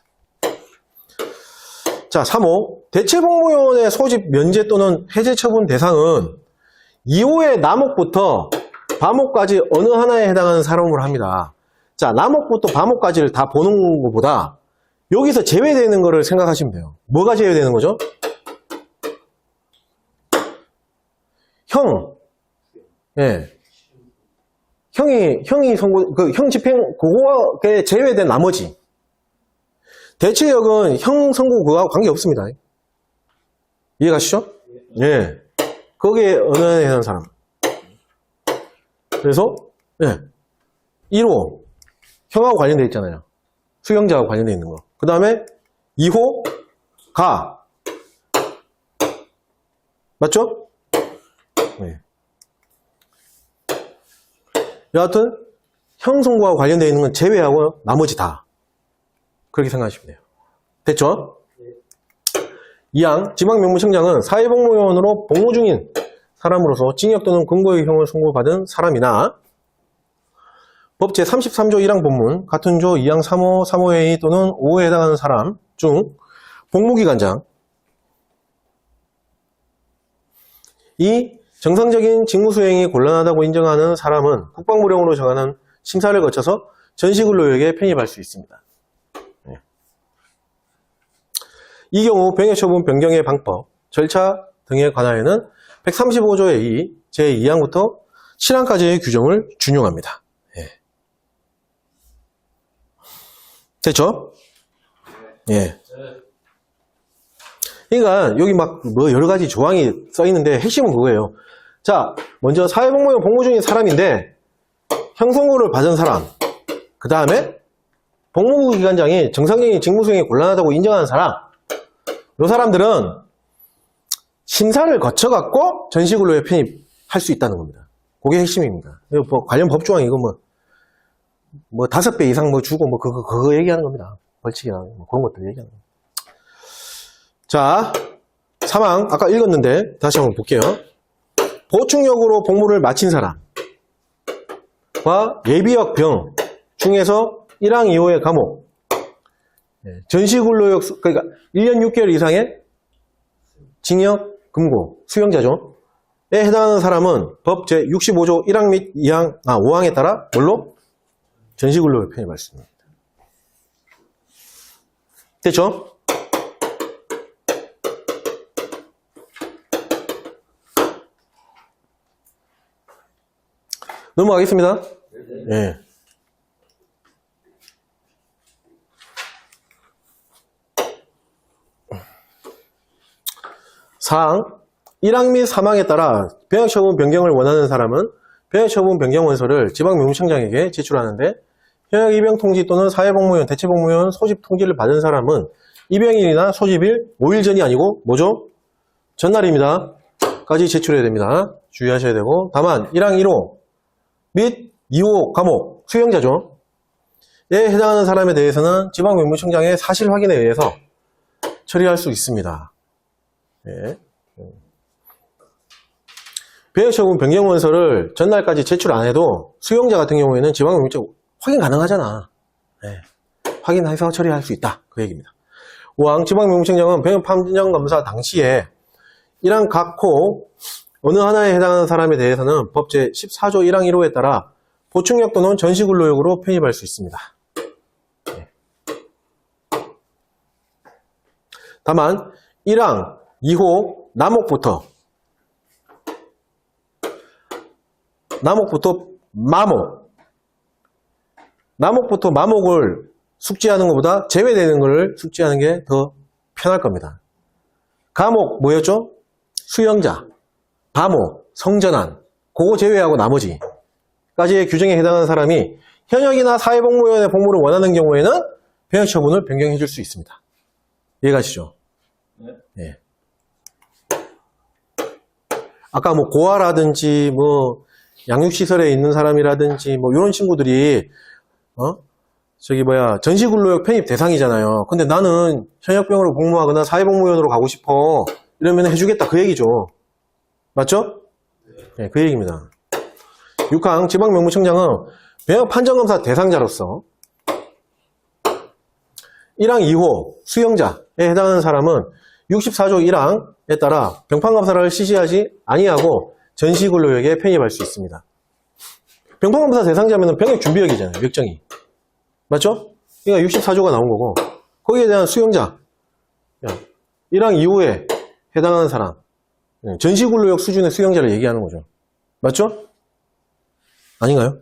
자, 3호, 대체복무요원의 소집 면제 또는 해제 처분 대상은 2호의 남옥부터 바목까지 어느 하나에 해당하는 사람으로 합니다. 자, 남옥부터 바목까지를 다 보는 것보다 여기서 제외되는 거를 생각하시면 돼요. 뭐가 제외되는 거죠? 형. 예. 형이 선고, 형 집행, 그거에 제외된 나머지. 대체역은 형 선고 그거하고 관계없습니다. 이해가시죠? 예. 거기에 어느 하나에 해당하는 사람. 그래서, 예. 1호. 형하고 관련되어 있잖아요. 수경자하고 관련되어 있는 거. 그 다음에 2호 가. 맞죠? 네. 여하튼 형 선고하고 관련되어 있는 건 제외하고 나머지 다. 그렇게 생각하시면 돼요. 됐죠? 2항 지방명무청장은 사회복무요원으로 복무 중인 사람으로서 징역 또는 금고의 형을 선고받은 사람이나 법 제33조 1항 본문 같은 조 2항 3호, 3호회의 또는 5호에 해당하는 사람 중 복무기관장 이 정상적인 직무수행이 곤란하다고 인정하는 사람은 국방부령으로 정하는 심사를 거쳐서 전시근로역에 편입할 수 있습니다. 네. 이 경우 병역처분 변경의 방법, 절차 등에 관하여는 135조의 2, 제2항부터 7항까지의 규정을 준용합니다. 됐죠? 예. 그러니까 여기 막 뭐 여러 가지 조항이 써 있는데 핵심은 그거예요. 자, 먼저 사회복무원 복무 중인 사람인데 형선고를 받은 사람, 그 다음에 복무기관장이 정상적인 직무수행이 곤란하다고 인정하는 사람, 이 사람들은 심사를 거쳐갖고 전시근로에 편입할 수 있다는 겁니다. 그게 핵심입니다. 뭐 관련 법조항 이거 뭐 5배 이상 뭐 주고 뭐 그거 얘기하는 겁니다. 벌칙이나 뭐 그런 것들 얘기하는 겁니다. 자, 3항 아까 읽었는데 다시 한번 볼게요. 보충역으로 복무를 마친 사람과 예비역 병 중에서 1항 2호의 감옥, 전시근로역 그러니까 1년 6개월 이상의 징역, 금고, 수용자죠. 해당하는 사람은 법 제65조 1항 및 5항에 따라 뭘로? 전시근로에 편입할 수 있습니다. 됐죠? 넘어가겠습니다. 네. 사항 1항 및 3항에 따라 병역처분 변경을 원하는 사람은 병역처분 변경 원서를 지방명무청장에게 제출하는데 현역 입영 통지 또는 사회복무원, 대체복무원 소집 통지를 받은 사람은 입영일이나 소집일 5일 전이 아니고 뭐죠? 전날입니다. 까지 제출해야 됩니다. 주의하셔야 되고 다만 1항 1호 및 2호 감옥 수용자죠. 에 해당하는 사람에 대해서는 지방명무청장의 사실 확인에 의해서 처리할 수 있습니다. 네. 병역처분 변경 원서를 전날까지 제출 안 해도 수용자 같은 경우에는 지방명무청 확인 가능하잖아. 네. 확인해서 처리할 수 있다. 그 얘기입니다. 5항 지방명무청장은 병역 판정 검사 당시에 1항 각호 어느 하나에 해당하는 사람에 대해서는 법 제14조 1항 1호에 따라 보충력 또는 전시근로역으로 편입할 수 있습니다. 네. 다만 1항 2호 남옥부터 남옥부터 마목을 숙지하는 것보다 제외되는 것을 숙지하는 게 더 편할 겁니다. 감옥 뭐였죠? 수용자, 감옥, 성전환 그거 제외하고 나머지까지의 규정에 해당하는 사람이 현역이나 사회복무원의 복무를 원하는 경우에는 병역처분을 변경해 줄 수 있습니다. 이해가시죠? 네. 아까 뭐 고아라든지 뭐 양육시설에 있는 사람이라든지 뭐 이런 친구들이 전시근로역 편입 대상이잖아요. 근데 나는 현역병으로 복무하거나 사회복무원으로 가고 싶어. 이러면 해주겠다 그 얘기죠. 맞죠? 네, 그 얘기입니다. 6항 지방명무청장은 병역 판정검사 대상자로서 1항 2호 수용자에 해당하는 사람은 64조 1항에 따라 병판검사를 실시하지 아니하고 전시근로역에 편입할 수 있습니다. 병판검사 대상자면 병역준비역이잖아요. 역정이. 맞죠? 그러니까 64조가 나온 거고 거기에 대한 수용자 1항 2호에 해당하는 사람 전시근로역 수준의 수용자를 얘기하는 거죠. 맞죠? 아닌가요?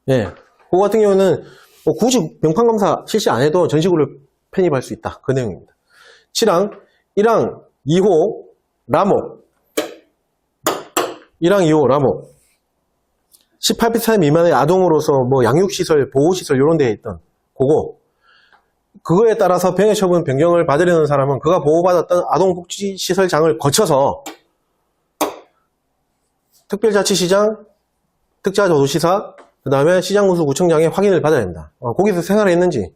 예. 그거 같은 경우는 굳이 병판검사 실시 안 해도 전시근로역 편입할 수 있다. 그 내용입니다. 7항 1항 2호 라목 1항 2호 라목 18세 미만의 아동으로서 뭐 양육시설, 보호시설 이런 데에 있던 그거에 따라서 병역처분 변경을 받으려는 사람은 그가 보호받았던 아동복지시설장을 거쳐서 특별자치시장, 특자도시사, 그 다음에 시장군수구청장의 확인을 받아야 됩니다. 거기서 생활했는지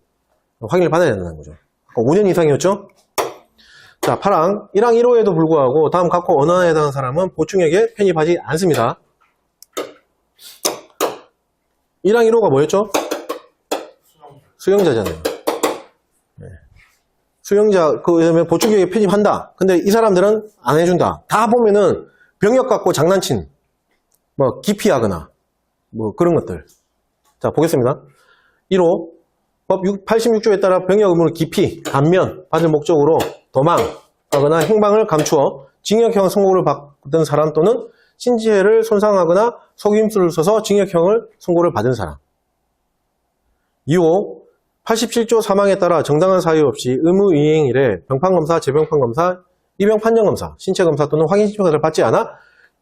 확인을 받아야 된다는 거죠. 5년 이상이었죠? 자, 8항 1항 1호에도 불구하고 다음 각호 어느 하나에 해당하는 사람은 보충역에 편입하지 않습니다. 1항 1호가 뭐였죠? 수용자잖아요. 네. 수용자, 그러면 보충역에 편입한다. 근데 이 사람들은 안 해준다. 다 보면은 병역 갖고 장난친, 뭐, 기피하거나, 뭐, 그런 것들. 자, 보겠습니다. 1호. 법 86조에 따라 병역 의무를 기피, 감면, 받을 목적으로 도망하거나 행방을 감추어 징역형 선고를 받은 사람 또는 신체를 손상하거나 속임수를 써서 징역형을 선고를 받은 사람. 2호 87조 3항에 따라 정당한 사유 없이 의무이행일에 병판검사, 재병판검사, 입영판정검사, 신체검사 또는 확인심사를 받지 않아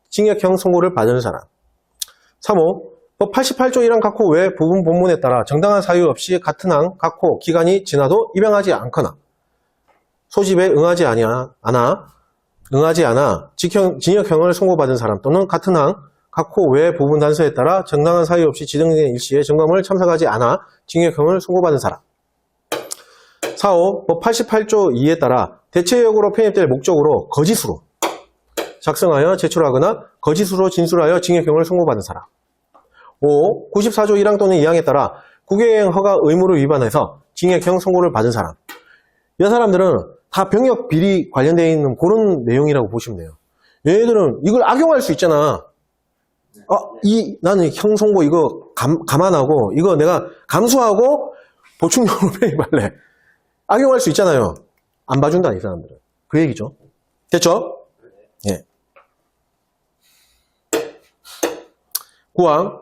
징역형 선고를 받은 사람. 3호 법 88조 1항 각호 외 부분 본문에 따라 정당한 사유 없이 같은 항 각호 기간이 지나도 입영하지 않거나 소집에 응하지 않아 징역형을 선고받은 사람 또는 같은 항 각호 외 부분 단서에 따라 정당한 사유 없이 지정된 일시에 점검을 참석하지 않아 징역형을 선고받은 사람. 4호 법 88조 2에 따라 대체역으로 편입될 목적으로 거짓으로 작성하여 제출하거나 거짓으로 진술하여 징역형을 선고받은 사람. 5. 94조 1항 또는 2항에 따라 국외여행 허가 의무를 위반해서 징역형 선고를 받은 사람. 이 사람들은 다 병역 비리 관련되어 있는 그런 내용이라고 보시면 돼요. 얘들은 이걸 악용할 수 있잖아. 나는 형성보 이거 감안하고, 이거 내가 감수하고 보충용으로 편입할래. 악용할 수 있잖아요. 안 봐준다, 이 사람들은. 그 얘기죠. 됐죠? 예. 9항,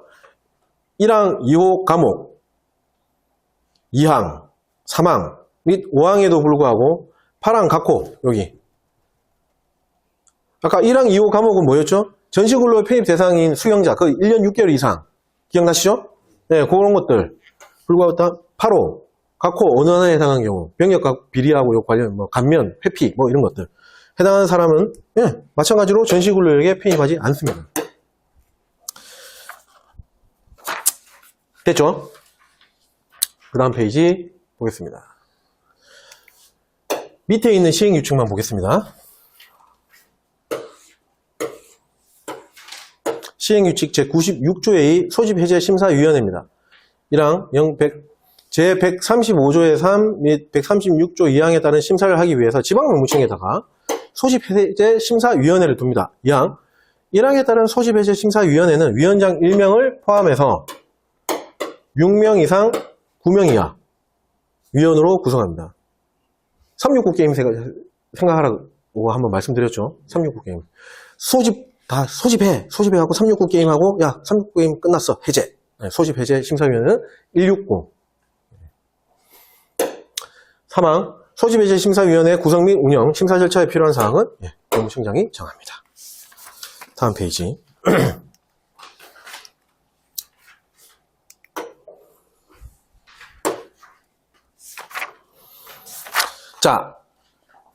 1항, 2호 과목, 2항, 3항, 및 5항에도 불구하고 8항 각호, 여기. 아까 1항, 2호 과목은 뭐였죠? 전시근로 편입 대상인 수경자, 그 1년 6개월 이상. 기억나시죠? 네, 그런 것들. 불구하고 8호, 각호, 어느 하나에 해당하는 경우, 병역과 비리하고 관련, 감면, 회피, 이런 것들. 해당하는 사람은, 예, 마찬가지로 전시근로역에 편입하지 않습니다. 됐죠? 그 다음 페이지 보겠습니다. 밑에 있는 시행규칙만 보겠습니다. 시행규칙 제96조의 소집해제심사위원회입니다. 1항 제135조의 3 및 136조 2항에 따른 심사를 하기 위해서 지방명무청에다가 소집해제심사위원회를 둡니다. 2항 1항에 따른 소집해제심사위원회는 위원장 1명을 포함해서 6명 이상 9명 이하 위원으로 구성합니다. 369 게임 생각하라고 한번 말씀드렸죠. 369 게임. 소집해갖고 369 게임하고, 야, 369 게임 끝났어. 해제. 소집 해제 심사위원회는 169. 3항, 소집 해제 심사위원회 구성 및 운영, 심사 절차에 필요한 사항은 법무청장이 정합니다. 다음 페이지. 자,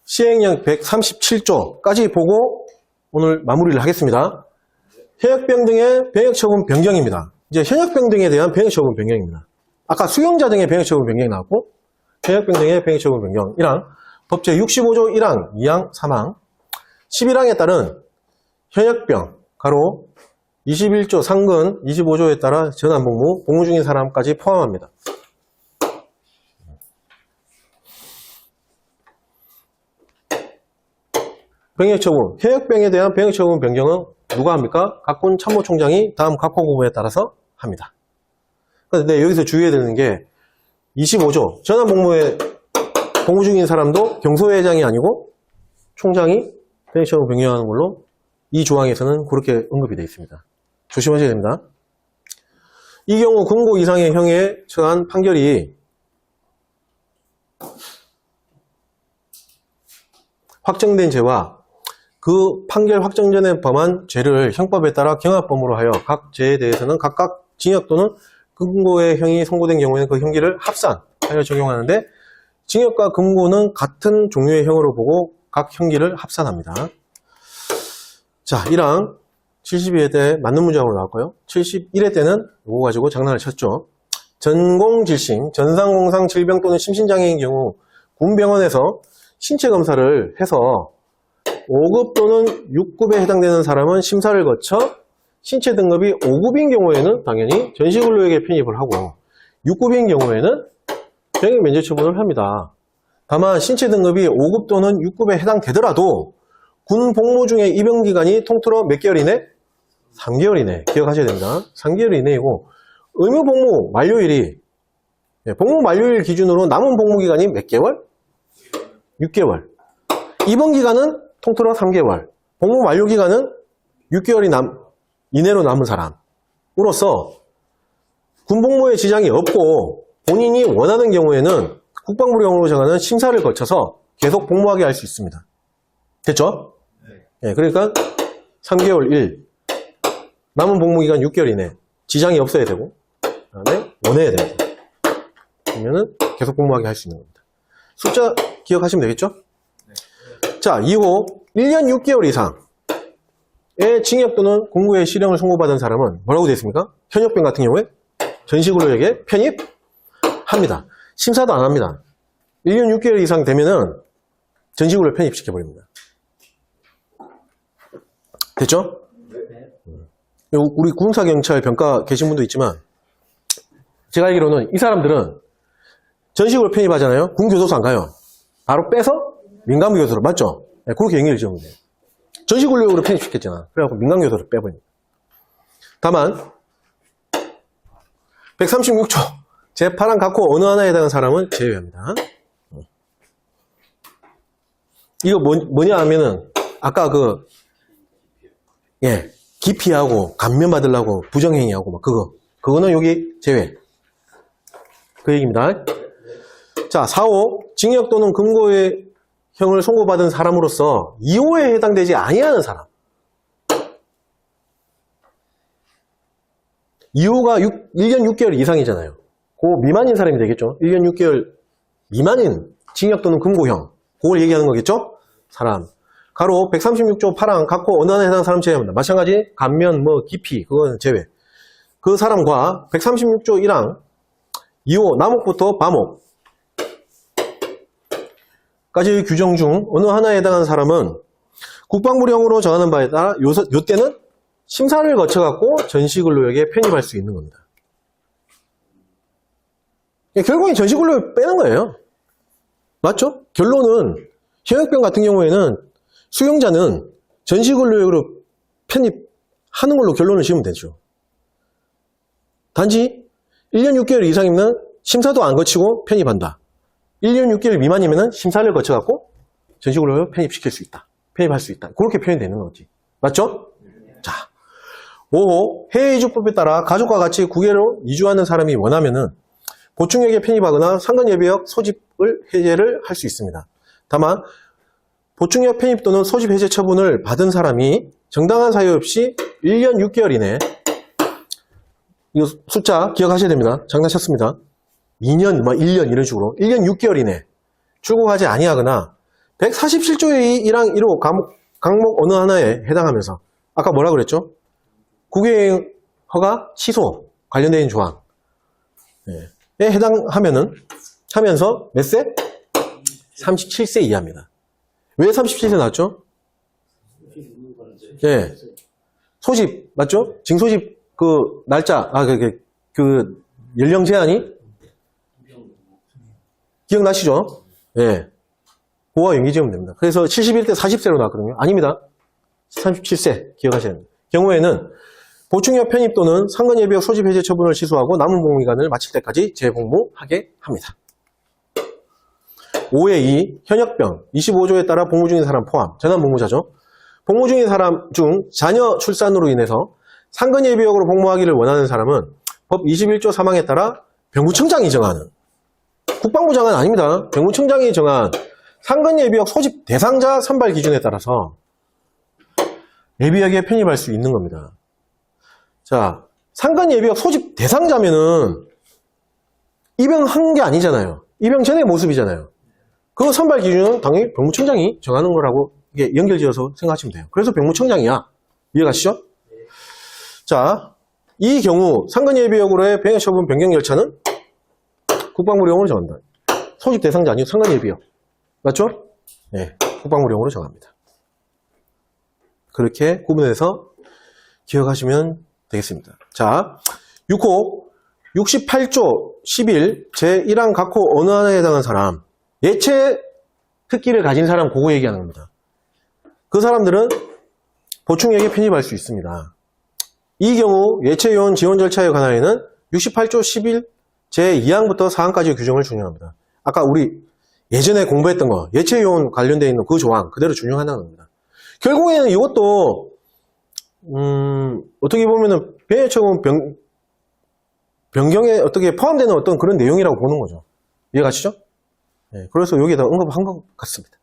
시행령 137조까지 보고 오늘 마무리를 하겠습니다. 현역병 등의 병역처분 변경입니다. 이제 현역병 등에 대한 병역처분 변경입니다. 아까 수용자 등의 병역처분 변경이 나왔고, 현역병 등의 병역처분 변경 1항, 법제 65조 1항, 2항, 3항, 11항에 따른 현역병, 가로 21조 상근 25조에 따라 전환복무, 복무 중인 사람까지 포함합니다. 병역처분, 현역병에 대한 병역처분 변경은 누가 합니까? 각군 참모총장이 다음 각호 부분에 따라서 합니다. 그런데 여기서 주의해야 되는 게 25조, 전환복무에 복무 중인 사람도 경소회장이 아니고 총장이 병역처분 변경하는 걸로 이 조항에서는 그렇게 언급이 되어 있습니다. 조심하셔야 됩니다. 이 경우 금고 이상의 형에 처한 판결이 확정된 죄와 그 판결 확정 전에 범한 죄를 형법에 따라 경합범으로 하여 각 죄에 대해서는 각각 징역 또는 금고의 형이 선고된 경우에는 그 형기를 합산하여 적용하는데, 징역과 금고는 같은 종류의 형으로 보고 각 형기를 합산합니다. 자, 1항 72회 때 맞는 문제하고 나왔고요. 71회 때는 이거 가지고 장난을 쳤죠. 전공질심, 전상공상 질병 또는 심신장애인 경우 군병원에서 신체검사를 해서 5급 또는 6급에 해당되는 사람은 심사를 거쳐 신체 등급이 5급인 경우에는 당연히 전시근로역에 편입을 하고, 6급인 경우에는 병역 면제 처분을 합니다. 다만 신체 등급이 5급 또는 6급에 해당되더라도 군 복무 중에 입영기간이 통틀어 몇 개월 이내? 3개월 이내. 기억하셔야 됩니다. 3개월 이내이고, 의무 복무 만료일이, 복무 만료일 기준으로 남은 복무기간이 몇 개월? 6개월. 입원기간은 통틀어 3개월. 복무 만료기간은 6개월이 이내로 남은 사람으로서 군복무에 지장이 없고 본인이 원하는 경우에는 국방부령으로 정하는 심사를 거쳐서 계속 복무하게 할 수 있습니다. 됐죠? 네, 그러니까 3개월 1, 남은 복무기간 6개월 이내, 지장이 없어야 되고, 그 다음에 원해야 됩니다. 그러면은 계속 복무하게 할 수 있는 겁니다. 숫자 기억하시면 되겠죠? 자, 2호 1년 6개월 이상의 징역 또는 공고의 실형을 선고받은 사람은 뭐라고 되어 있습니까? 현역병 같은 경우에 전시근로역에 편입합니다. 심사도 안 합니다. 1년 6개월 이상 되면은 전시근로에 편입시켜버립니다. 됐죠? 우리 군사경찰 병과 계신 분도 있지만, 제가 알기로는 이 사람들은 전시근로 편입하잖아요. 군교도소 안 가요. 바로 빼서 민간부교도소로, 맞죠? 네, 그렇게 연결을 지으면 돼요. 전시근로역으로 편입시켰잖아. 그래갖고 민간교도를 빼버립니다. 다만 136조 제8항 각호 어느 하나에 해당하는 사람은 제외합니다. 이거 뭐냐 하면은 아까 기피하고 감면받으려고 부정행위하고 막 그거는 여기 제외. 그 얘기입니다. 자, 4호 징역 또는 금고의 형을 선고받은 사람으로서 2호에 해당되지 아니하는 사람. 2호가 1년 6개월 이상이잖아요. 그 미만인 사람이 되겠죠. 1년 6개월 미만인 징역 또는 금고형. 그걸 얘기하는 거겠죠? 사람. 가로 136조 8항 각호 어느 하나에 해당하는 사람 제외합니다. 마찬가지 감면, 기피 그거는 제외. 그 사람과 136조 1항 2호 남옥부터 밤옥 까지 규정 중 어느 하나에 해당하는 사람은 국방부령으로 정하는 바에 따라 요때는 심사를 거쳐갖고 전시근로역에 편입할 수 있는 겁니다. 결국엔 전시근로역 빼는 거예요. 맞죠? 결론은 현역병 같은 경우에는 수용자는 전시근로역으로 편입하는 걸로 결론을 지으면 되죠. 단지 1년 6개월 이상이면 심사도 안 거치고 편입한다. 1년 6개월 미만이면 심사를 거쳐갖고 전시근로역으로 편입시킬 수 있다. 편입할 수 있다. 그렇게 표현되는 거지. 맞죠? 자, 5호 해외 이주법에 따라 가족과 같이 국외로 이주하는 사람이 원하면은 보충역에 편입하거나 상근예비역 소집을 해제를 할 수 있습니다. 다만 보충역 편입 또는 소집 해제 처분을 받은 사람이 정당한 사유 없이 1년 6개월 이내 이 숫자 기억하셔야 됩니다. 장난쳤습니다. 2년, 1년 이런 식으로 1년 6개월 이내 출국하지 아니하거나 147조의 1항 1호 강목 어느 하나에 해당하면서 아까 뭐라 그랬죠? 국외여행 허가 취소 관련된 조항에 하면서 몇 세? 37세 이하입니다. 왜 37세 나왔죠? 예. 소집, 맞죠? 징소집 그 날짜, 그 연령 제한이 기억나시죠? 예. 그거와 연기 지으면 됩니다. 그래서 71대 40세로 나왔거든요. 아닙니다. 37세 기억하셔야 됩니다. 경우에는 보충역 편입 또는 상근예비역 소집 해제 처분을 취소하고 남은 복무기간을 마칠 때까지 재복무하게 합니다. 5의 2 현역병 25조에 따라 복무 중인 사람 포함 전환 복무자죠. 복무 중인 사람 중 자녀 출산으로 인해서 상근예비역으로 복무하기를 원하는 사람은 법 21조 3항에 따라 병무청장이 정하는 국방부 장관 아닙니다. 병무청장이 정한 상근예비역 소집 대상자 선발 기준에 따라서 예비역에 편입할 수 있는 겁니다. 자, 상근예비역 소집 대상자면은 입영한 게 아니잖아요. 입영 전의 모습이잖아요. 그 선발 기준은 당연히 병무청장이 정하는 거라고 이게 연결지어서 생각하시면 돼요. 그래서 병무청장이야. 이해가시죠? 자, 이 경우 상근예비역으로의 병역처분 변경 절차는 국방부령으로 정한다. 소집 대상자 아니고 상근예비역. 맞죠? 네, 국방부령으로 정합니다. 그렇게 구분해서 기억하시면 되겠습니다. 자, 6호 68조 11 제1항 각호 어느 하나에 해당하는 사람 예체 특기를 가진 사람 그거 얘기하는 겁니다. 그 사람들은 보충역에 편입할 수 있습니다. 이 경우 예체요원 지원 절차에 관하여는 68조 11 제2항부터 4항까지의 규정을 준용합니다. 아까 우리 예전에 공부했던 거 예체요원 관련되어 있는 그 조항 그대로 준용한다는 겁니다. 결국에는 이것도 어떻게 보면은 병역처분 변경에 어떻게 포함되는 어떤 그런 내용이라고 보는 거죠. 이해가시죠? 네, 그래서 여기에다 언급한 것 같습니다.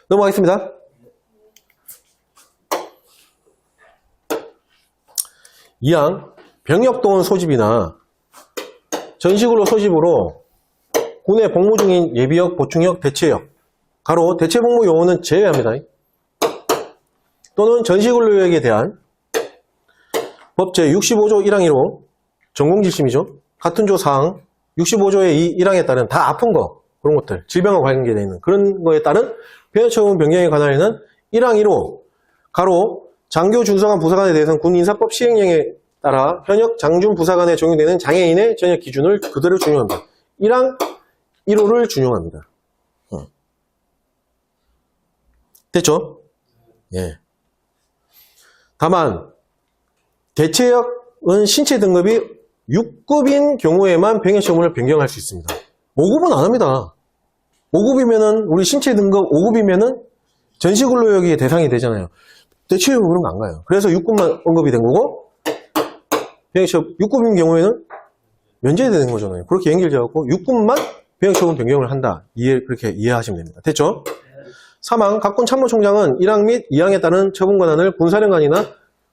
넘어가겠습니다. 이항 병역도원 소집이나 전시근로 소집으로 군에 복무 중인 예비역, 보충역, 대체역 가로 대체복무 요원은 제외합니다. 또는 전시근로역에 대한 법 제65조 1항 1호 전공지심이죠. 같은 조 사항 65조의 2 1항에 따른 다 아픈 거 그런 것들 질병과 관계되어 있는 그런 거에 따른 병역처분 변경에 관하여는 1항 1호 가로 장교 중사관 부사관에 대해서는 군 인사법 시행령에 따라 현역 장준 부사관에 적용되는 장애인의 전역 기준을 그대로 준용합니다. 1항 1호를 준용합니다. 됐죠? 예. 다만 대체역은 신체 등급이 6급인 경우에만 병역처분을 변경할 수 있습니다. 5급은 안 합니다. 5급이면은 우리 신체 등급 5급이면은 전시근로역이 대상이 되잖아요. 대체역은 그런 거 안 가요. 그래서 6급만 언급이 된 거고, 병역처분 6급인 경우에는 면제되는 거잖아요. 그렇게 연결되어갖고 6급만 병역처분 변경을 한다. 그렇게 이해하시면 됩니다. 됐죠? 사망, 각군 참모총장은 1항 및 2항에 따른 처분 권한을 군사령관이나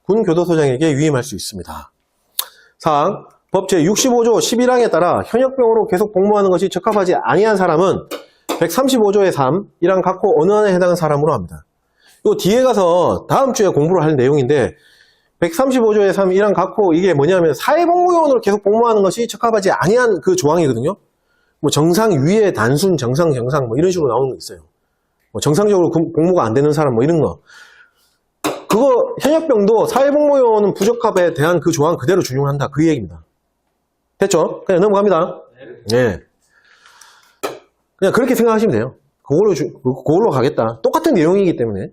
군교도소장에게 위임할 수 있습니다. 4항, 법 제65조 11항에 따라 현역병으로 계속 복무하는 것이 적합하지 아니한 사람은 135조의 3, 1항 각호 어느 안에 해당하는 사람으로 합니다. 이거 뒤에 가서 다음 주에 공부를 할 내용인데 135조의 3, 1항 각호 이게 뭐냐면 사회복무요원으로 계속 복무하는 것이 적합하지 아니한 그 조항이거든요. 뭐 정상 위에 단순, 정상, 정상 뭐 이런 식으로 나오는 거 있어요. 뭐 정상적으로 복무가 안 되는 사람 뭐 이런 거. 그거 현역병도 사회복무요원은 부적합에 대한 그 조항 그대로 준용한다. 그 얘기입니다. 됐죠? 그냥 넘어갑니다. 네. 그냥 그렇게 생각하시면 돼요. 그걸로 가겠다. 똑같은 내용이기 때문에.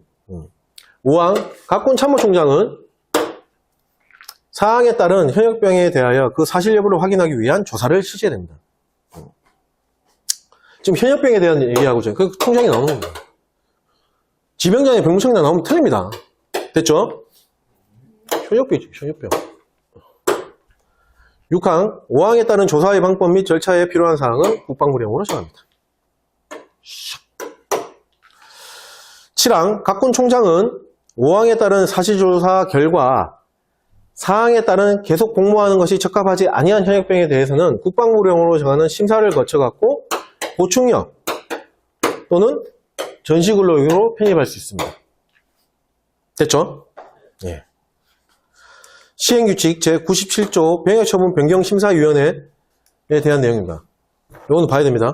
5항, 각군 참모총장은 사항에 따른 현역병에 대하여 그 사실 여부를 확인하기 위한 조사를 실시해야 됩니다. 지금 현역병에 대한 얘기하고 있잖아요. 그 총장이 나오는 겁니다. 지병장에 병무청장 나오면 틀립니다. 됐죠? 현역병이죠, 현역병. 6항, 5항에 따른 조사의 방법 및 절차에 필요한 사항은 국방부령으로 정합니다. 7항, 각군 총장은 5항에 따른 사실조사 결과 4항에 따른 계속 복무하는 것이 적합하지 아니한 현역병에 대해서는 국방부령으로 정하는 심사를 거쳐갖고 보충역 또는 전시근로역으로 편입할 수 있습니다. 됐죠? 예. 시행규칙 제97조 병역처분 변경심사위원회에 대한 내용입니다. 이거는 봐야 됩니다.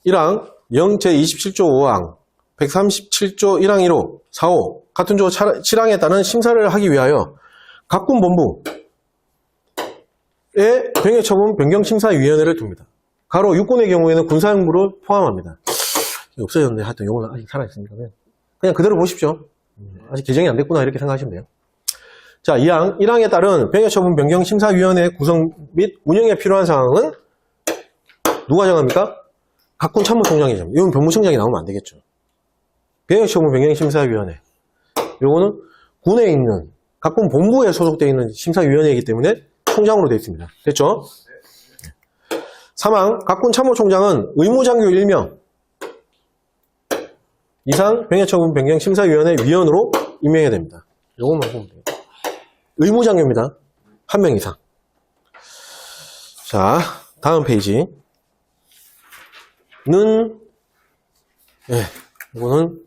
1항, 0 제27조 5항, 137조 1항 1호, 4호 같은 조 7항에 따른 심사를 하기 위하여 각군본부에 병역처분 변경심사위원회를 둡니다. 가로 육군의 경우에는 군사형부를 포함합니다. 없어졌는데 하여튼 이거는 아직 살아있으니까 그냥 그대로 보십시오. 아직 개정이 안 됐구나 이렇게 생각하시면 돼요. 자, 2항, 1항에 따른 병역처분 변경심사위원회 구성 및 운영에 필요한 사항은 누가 정합니까? 각군 참모총장이 정합니다. 이건 병무청장이 나오면 안 되겠죠. 병역처분 변경심사위원회. 이거는 군에 있는 각군 본부에 소속되어 있는 심사위원회이기 때문에 총장으로 되어 있습니다. 됐죠? 3항, 각군 참모총장은 의무장교 1명 이상 병역처분 변경심사위원회 위원으로 임명해야 됩니다. 이것만 보면 돼요. 의무장교입니다. 1명 이상. 자, 다음 페이지는 이거는